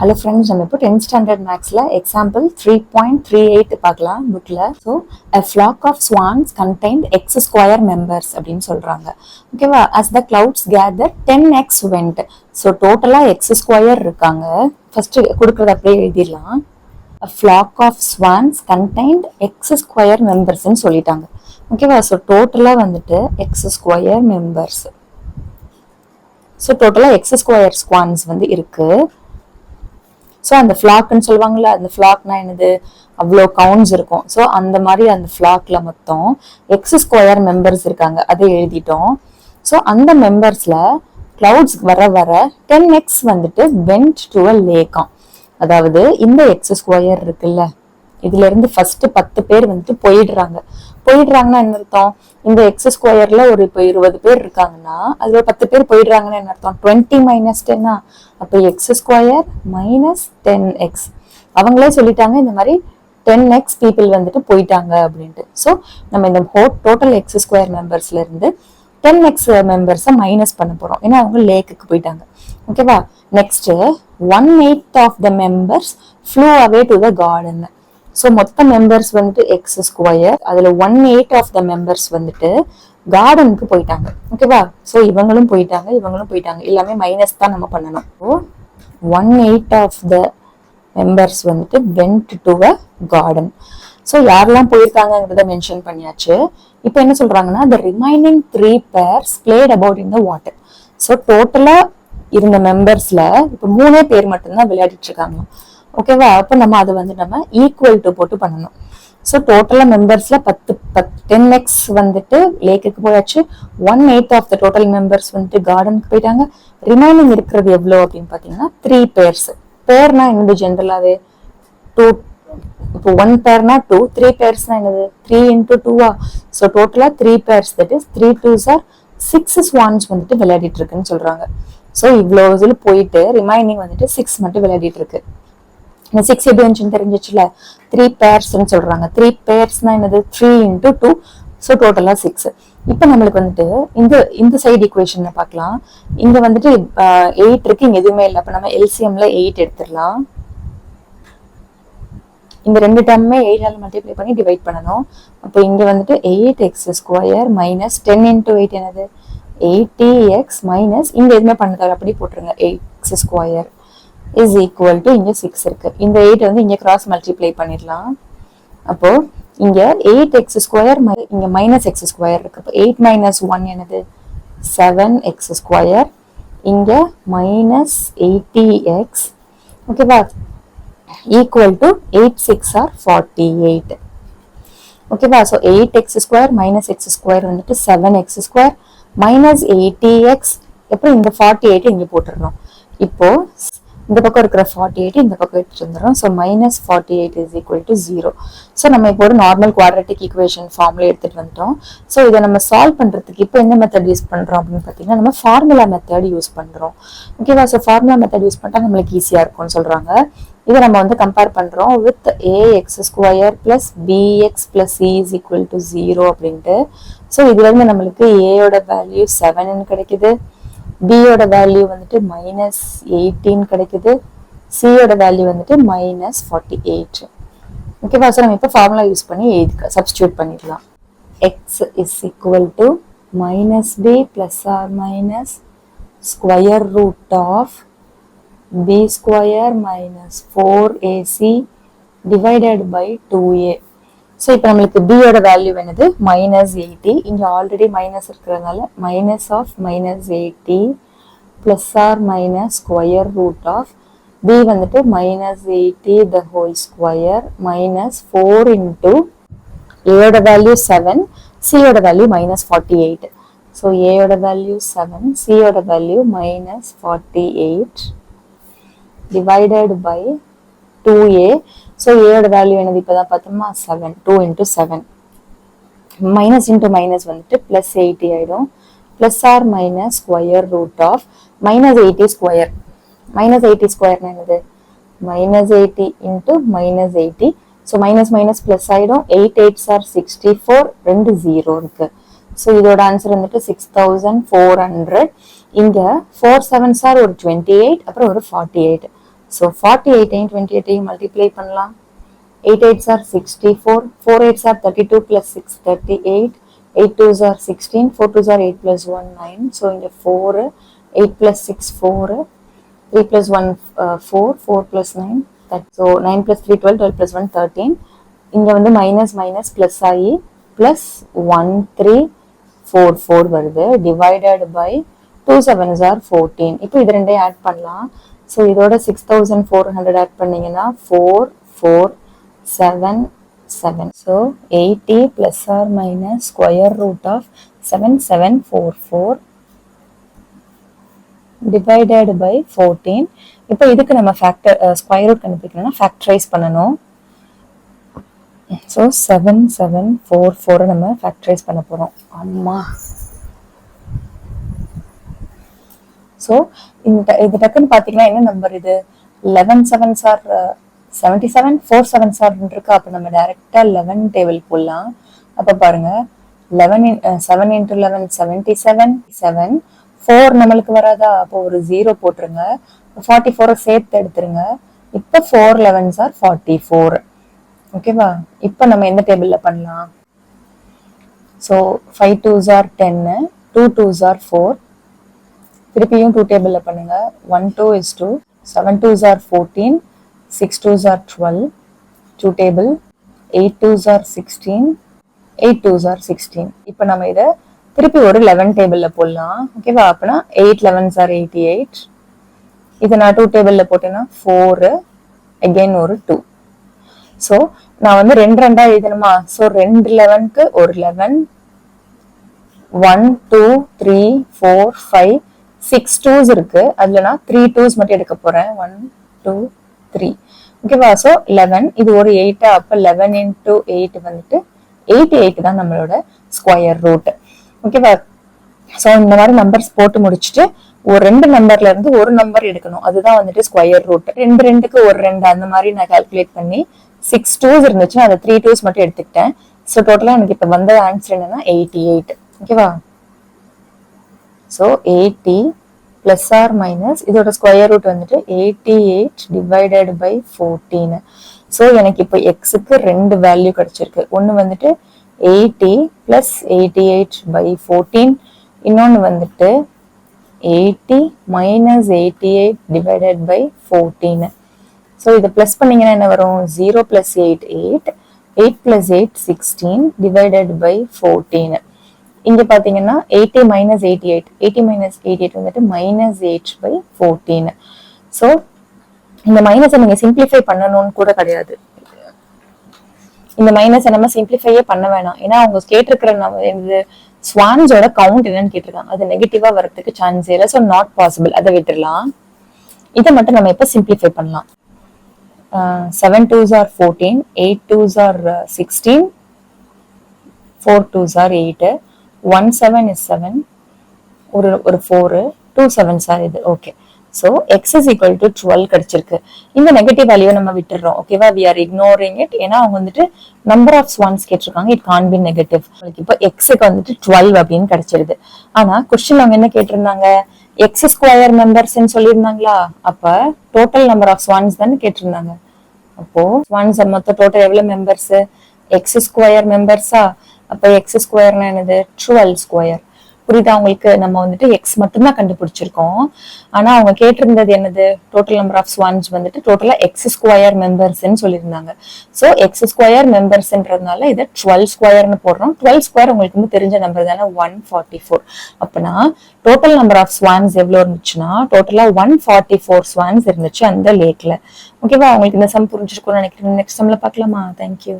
Hello friends, நம்ம இப்போ 10th standard mathsல example 3.38 பார்க்கலாம் bookல. So, a flock of swans contained x square members அப்படின்னு சொல்றாங்க. ஓகேவா? As the clouds gathered 10x went. So, டோட்டலா x square இருக்காங்க. First கொடுக்கறத அப்படியே எழுதிடலாம். A flock of swans contained x square members ன்னு சொல்லிட்டாங்க. ஓகேவா? So, டோட்டலா வந்துட்டு x square members. So, டோட்டலா x square swans வந்து இருக்கு. ஸோ அந்த ஃப்ளாக்னு சொல்லுவாங்கல்ல, அந்த ஃப்ளாக்னா என்னது, அவ்வளோ கவுண்ட்ஸ் இருக்கும். ஸோ அந்த மாதிரி அந்த ஃப்ளாக்ல மொத்தம் எக்ஸ் ஸ்கொயர் மெம்பர்ஸ் இருக்காங்க, அதை எழுதிட்டோம். ஸோ அந்த மெம்பர்ஸ்ல கிளவுட்ஸ் வர வர 10x வந்துட்டு வென்ட் டு அ லேக்காம். அதாவது இந்த எக்ஸ் ஸ்கொயர் இருக்குல்ல, இதுல இருந்து ஃபர்ஸ்ட் 10 பேர் வந்துட்டு போயிடுறாங்கன்னா என்ன அர்த்தம், இந்த எக்ஸ் ஸ்கொயர்ல ஒரு இப்போ 20 பேர் இருக்காங்கன்னா அதுல 10 பேர் போயிடுறாங்கன்னா என்ன அர்த்தம், 20 - 10. அப்போ எக்ஸ் ஸ்கொயர் மைனஸ் 10x. அவங்களே சொல்லிட்டாங்க இந்த மாதிரி 10x பீப்புள் வந்துட்டு போயிட்டாங்க அப்படின்ட்டு. ஸோ நம்ம இந்த டோட்டல் எக்ஸ் ஸ்கொயர் மெம்பர்ஸ்ல இருந்து 10x மெம்பர்ஸை மைனஸ் பண்ண போறோம், ஏன்னா அவங்க லேக்குக்கு போயிட்டாங்க. ஓகேவா? Next 1/8 of the members flew away to the garden. So மொத்த மெம்பர்ஸ் வந்துட்டு எக்ஸ் ஸ்கொயர், அதுல 1/8 ஆஃப் த மெம்பர்ஸ் வந்துட்டு கார்டனுக்கு போயிட்டாங்க. ஓகேவா? ஸோ இவங்களும் போயிட்டாங்க, எல்லாமே மைனஸ் தான் நம்ம பண்ணணும். ஸோ 1/8 ஆஃப் த மெம்பர்ஸ் வந்துட்டு went to a garden. So யாரெல்லாம் போயிருக்காங்கிறத மென்ஷன் பண்ணியாச்சு. இப்போ என்ன சொல்றாங்கன்னா, the remaining 3 pairs played about in the water. So டோட்டலா இருந்த மெம்பர்ஸ்ல இப்போ 3 பேர் மட்டும்தான் விளையாடிட்டு இருக்காங்க. ஓகேவா? அப்போ நம்ம அதை வந்து நம்ம ஈக்குவல் டு போட்டு பண்ணணும். ஸோ டோட்டலா மெம்பர்ஸ்ல 10x வந்துட்டு லேக்குக்கு போயாச்சு, 1/8 ஆஃப் த டோட்டல் மெம்பர்ஸ் வந்துட்டு கார்டனுக்கு போயிட்டாங்க. ரிமைனிங் இருக்கிறது எவ்வளோ அப்படின்னு பாத்தீங்கன்னா 3 பேர்ஸ். பேர்னா என்னது, ஜென்ரலாவே 2. இப்போ 1 பேர்னா 2, 3 பேர்ஸ்னா என்னது 3 × 2. ஸோ டோட்டலா 3 pairs, that is 3 2s are 6 swans வந்துட்டு விளையாடிட்டு இருக்குன்னு சொல்றாங்க. ஸோ இவ்வளோ இதுல போயிட்டு ரிமைனிங் வந்துட்டு 6 மட்டும் விளையாடிட்டு இருக்கு. இந்த 6 எப்படி வந்துச்சுன்னு தெரிஞ்சிச்சுல, 3 பேர்ஸ்ன்னு சொல்றாங்க. 3 பேர்ஸ்னா என்னது 3 × 2. ஸோ டோட்டலா 6. இப்போ நம்மளுக்கு வந்துட்டு இந்த சைடு ஈக்குவேஷனை பார்க்கலாம். இங்க வந்துட்டு 8 இருக்கு, இங்க எதுவுமே இல்லை. அப்ப நம்ம எல்சிஎம்ல 8 எடுத்துடலாம். இந்த 2 டேர்மே 8ஆல மல்டிப்ளை பண்ணி டிவைட் பண்ணணும். அப்போ இங்க வந்துட்டு 8x² மைனஸ் 10 × 8 என்னது 80x மைனஸ் இங்க எதுவுமே பண்ணதால அப்படி போட்டுருங்க, x² இஸ் ஈக்குவல் டு இங்க 6 இருக்கு. இந்த 8 வந்து இங்க கிராஸ் மல்டிப்ளை பண்ணிடலாம். அப்போ இங்க 8x² இங்க மைனஸ் x² இருக்கு. அப்போ 8 - 1 என்னது 7x². இங்க மைனஸ் 80x. ஓகேவா? Equal to 8 6 are 48. ஓகேவா? ஸோ 8x² மைனஸ் x² வந்துட்டு 7x² மைனஸ் 80x. அப்புறம் இந்த 48 இங்க போட்டுடுறோம். இப்போ இந்த பக்கம் இருக்கிற 48 இந்த பக்கம் எடுத்துட்டு வந்துடும். So minus 48 is equal to 0. So நம்ம இப்போ ஒரு நார்மல் குவாட்ரட்டிக் ஈக்குவேஷன் ஃபார்ம்ல எடுத்துட்டு வந்துட்டோம். ஸோ இதை நம்ம சால்வ் பண்றதுக்கு இப்போ என்ன மெத்தட் யூஸ் பண்றோம் அப்படின்னு பார்த்தீங்கன்னா, நம்ம ஃபார்முலா மெத்தட் யூஸ் பண்றோம். ஓகேவா? ஸோ ஃபார்முலா மெத்தட் யூஸ் பண்ணிட்டா நம்மளுக்கு ஈஸியா இருக்கும்னு சொல்றாங்க. இதை நம்ம வந்து கம்பேர் பண்றோம் with ax² plus bx plus c is equal to 0 அப்படின்ட்டு. ஸோ இதுல இருந்து நம்மளுக்கு ஏயோட வேல்யூ 7 கிடைக்குது, பியோட வேல்யூ வந்துட்டு மைனஸ் 18 கிடைக்குது, சியோட வேல்யூ வந்துட்டு மைனஸ் 48. ஓகேவா? ஸோ நம்ம இப்போ ஃபார்முலா யூஸ் பண்ணி சப்ஸ்டியூட் பண்ணிடலாம். X is equal to minus b plus or minus square root of b² minus 4ac divided by 2a. So இப்போ நம்மளுக்கு பியோட வேல்யூ என்னது மைனஸ் 80. இங்கே ஆல்ரெடி மைனஸ் இருக்கிறதுனால minus of minus 80 plus or minus square root of b வந்துட்டு minus 80 the whole square minus 4 into ஏயோட value 7, சியோட value minus 48. So ஏயோட வேல்யூ 7, சியோட value minus 48 divided by 2a. So ஏயோட value என்னது இப்போதான் பார்த்தோமா 7, 2 × 7 மைனஸ் இன்டூ மைனஸ் வந்துட்டு பிளஸ் 80 ஆயிடும். Plus or minus square root of minus 80². Minus 80² என்னது minus 80 into minus 80. So minus minus plus ஆயிடும். 8 8s are 64, 2 0 இருக்கு. ஸோ இதோட ஆன்சர் வந்துட்டு 6400. இங்க 4 7s are ஒரு 28, அப்புறம் ஒரு 48. ஸோ 48 28 மல்டிப்ளை பண்ணலாம். 8 8s are 64, 4 8s are 32 plus 6 38, 8 2s are 16, 4 2s are 8 plus 1 9. So in the 4, 8 plus 6 4, 3 plus 1 4, 4 plus 9 that, so 9 plus 3 12, 12 plus 1 13. இங்க வந்து மைனஸ் மைனஸ் பிளஸ் ஆகி பிளஸ் 1 3 4 4 வருது டிவைடட் பை 2 7s are 14. இப்போ இது ரெண்டையும் ஆட் பண்ணலாம். So இதோட 6400 ஆட் பண்ணீங்கன்னா 4 4 7 7. So 80 plus or minus square root of 7744 divided by 14. இப்போ இதுக்கு நம்ம ஃபேக்டர் ஸ்கொயர் ரூட் கண்டுபிடிக்கணும்னா ஃபேக்டரைஸ் பண்ணணும். ஸோ 7744 நம்ம ஃபேக்டரைஸ் பண்ண போறோம். அம்மா ஸோ இது டக்குன்னு பார்த்தீங்கன்னா என்ன நம்பர் இது 11 7s are 77, 4 7s are இருக்கு. அப்போ நம்ம டைரக்டா 11 டேபிள் போடலாம். அப்போ பாருங்க 7 into 11 77 7 4 நம்மளுக்கு வராதா, அப்போ ஒரு 0 போட்டுருங்க. 44 சேர்த்து எடுத்துருங்க. இப்போ 4 11s are 44. ஓகேவா? இப்போ நம்ம எந்த டேபிள்ல பண்ணலாம்? So 5 2s are 10, 2 2s are 4. திருப்பியும் 2 டேபிள்ல பண்ணுங்க. 1 2 is 2, 7 2s are 14, 6 2s are 12, 2 table, 8 2s are 16, 8 2s are 16. இப்போ நம்ம இதை திருப்பி ஒரு 11 டேபிள்ல போடலாம். ஓகேவா? அப்பனா 8 11s are 88. இதை நான் 2 டேபிள்ல போட்டேன்னா 4, again ஒரு 2. ஸோ நான் வந்து 2 2 எழுதணுமா? ஸோ 2 11க்கு ஒரு 11, 1 2 3 4 5 6 2s இருக்கு. அதுல நான் 3 2s மட்டும் எடுக்க போறேன். 1 2 3. ஓகேவா? ஸோ 11 இது ஒரு 8. அப்போ 11 into 8 வந்துட்டு 88 தான் நம்மளோட ஸ்கொயர் ரூட். ஓகேவா? ஸோ இந்த மாதிரி நம்பர்ஸ் போட்டு முடிச்சுட்டு ஒரு 2 நம்பர்ல இருந்து ஒரு நம்பர் எடுக்கணும். அதுதான் வந்துட்டு ஸ்கொயர் ரூட். 2 2க்கு ஒரு 2 அந்த மாதிரி நான் கால்குலேட் பண்ணி 6 2s இருந்துச்சு, அதை 3 2s மட்டும் எடுத்துக்கிட்டேன். ஸோ டோட்டலா எனக்கு இப்போ வந்த ஆன்சர் என்னன்னா 88. ஓகேவா? ஸோ 80 plus or minus இதோட ஸ்கொயர் ரூட் வந்துட்டு 88 divided by 14. ஸோ எனக்கு இப்போ எக்ஸுக்கு 2 வேல்யூ கிடைச்சிருக்கு. ஒன்று வந்துட்டு 80 plus 88 by 14, இன்னொன்று வந்துட்டு 80 minus 88 divided by 14. ஸோ இதை பிளஸ் பண்ணீங்கன்னா என்ன வரும்? 0 plus 8 8, 8 plus 8 16 divided by 14. இங்க பாத்தீங்கன்னா 80 minus 88, 80 minus 88 வந்துட்டு minus 8 by 14. ஸோ இந்த மைனஸை நீங்க சிம்பிளிஃபை பண்ணணும்னு கூட கிடையாது. இந்த மைனஸை நம்ம சிம்பிளிஃபையே பண்ண வேணாம். ஏன்னா அவங்க கேட்டிருக்கிற நம்ம ஸ்வான்ஸோட கவுண்ட் என்னன்னு கேட்டிருக்காங்க. அது நெகட்டிவா வரதுக்கு சான்ஸ் இல்லை. ஸோ நாட் பாசிபிள், அதை விட்டுடலாம். இதை மட்டும் நம்ம இப்ப சிம்பிளிஃபை பண்ணலாம். 7 2s are 14, 8 2s are 16, 4 2s are 8, 1 7 is 7, ஒரு 4, 2 7s are இது. Okay, so x is equal to 12 கிடைச்சிருக்கு. இந்த நெகட்டிவ் வேல்யூ நம்ம விட்டுறோம். ஓகேவா? We are ignoring it. ஏன்னா அவங்க வந்துட்டு நம்பர் ஆஃப் ஸ்வான்ஸ் கேட்டிருக்காங்க. It can be negative. இப்போ எக்ஸுக்கு வந்துட்டு 12 அப்படின்னு கிடைச்சிருது. ஆனா கொஸ்டின் அவங்க என்ன கேட்டிருந்தாங்க? எக்ஸ் ஸ்கொயர் மெம்பர்ஸ் சொல்லியிருந்தாங்களா? அப்ப டோட்டல் நம்பர் ஆஃப் ஸ்வான்ஸ் தானே கேட்டிருந்தாங்க. அப்போ ஸ்வான்ஸ் மொத்தம் டோட்டல் எவ்வளவு மெம்பர்ஸ்? X square மெம்பர்ஸா? அப்ப எக்ஸ் ஸ்கொயர்னா என்னது? 12 ஸ்கொயர். புரியுதா உங்களுக்கு? நம்ம வந்துட்டு எக்ஸ் மட்டும்தான் கண்டுபிடிச்சிருக்கோம். ஆனா அவங்க கேட்டிருந்தது என்னது? டோட்டல் நம்பர் ஆஃப் ஸ்வான்ஸ் வந்துட்டு டோட்டலா எக்ஸ் ஸ்கொயர் மெம்பர்ஸ் சொல்லியிருந்தாங்க. சோ எக்ஸ் ஸ்கொயர் மெம்பர்ஸ்ன்றதுனால இதை 12 ஸ்கொயர்னு போடுறோம். 12 ஸ்கொயர் உங்களுக்கு வந்து தெரிஞ்ச நம்பர் தானே, 144. அப்பனா டோட்டல் நம்பர் ஆஃப் ஸ்வான்ஸ் எவ்வளவு இருந்துச்சுன்னா டோட்டலா 144 ஸ்வான்ஸ் இருந்துச்சு அந்த லேக்ல. ஓகேவா? உங்களுக்கு இந்த சம் புரிஞ்சிருக்கும்னு நினைக்கிறேன். நெக்ஸ்ட் சம்ல பார்க்கலாமா? தேங்க்யூ.